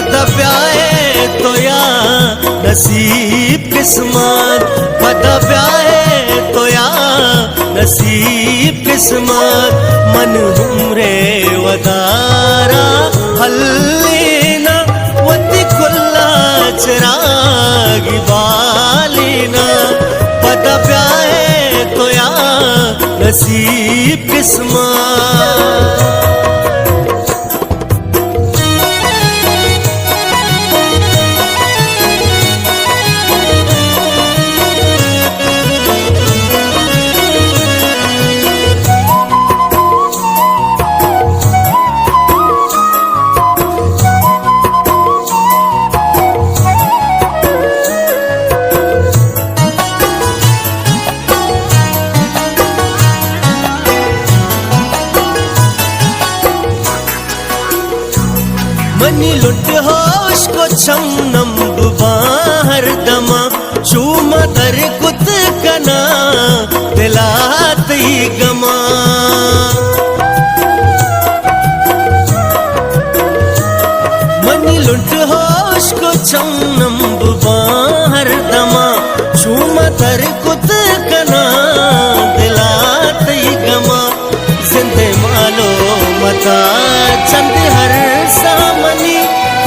पता प्याए तो या नसीब किस्मत, पता प्याए तो या नसीब किस्मत। मन हमरे वदारा हल्लीना वती खुल्ला चिरागी बालीना। पता प्याए तो या नसीब किस्मत। मनी लुट होश को छम नंब बाहर दमा चूम दर कुत कना दिलात ही गमा। मनी लुट होश को छम नंब बाहर दमा चूम दर कुत कना दिलात ही गमा। जिंदे मालो मता चंद हर सामनी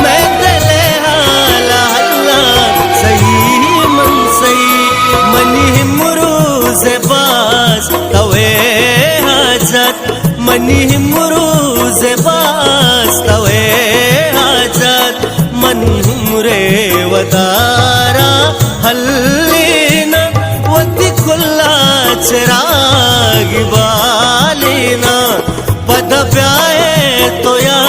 मैं दले हाला हल्ला सही मन सही। मनी मुरूज बास तवे हाजत, मनी मुरूज बास तवे हाजत। मन हमरे वदारा हल्लीना वती खुल्ला चिरागी बालीना। पता प्याए तो या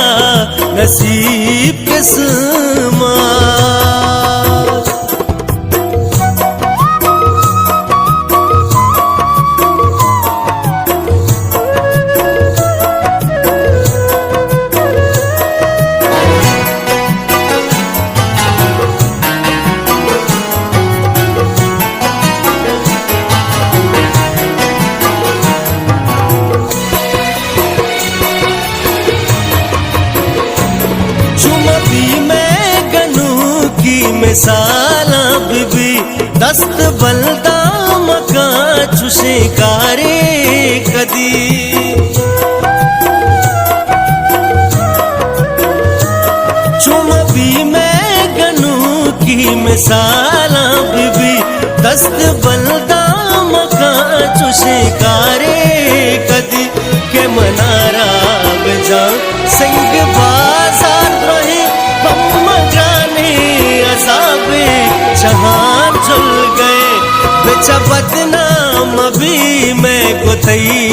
नसीब किस्मत। मिसाला बीबी दस्त बलदा मका छुशे कारे कदी। चुम भी मैं गनू की मिसाला बीबी दस्त बलदा मका छुशे कारे कदी। के मनारा बजा सिंह बाजार रहे जहां चल गए बेचा बदनाम भी मैं को थई।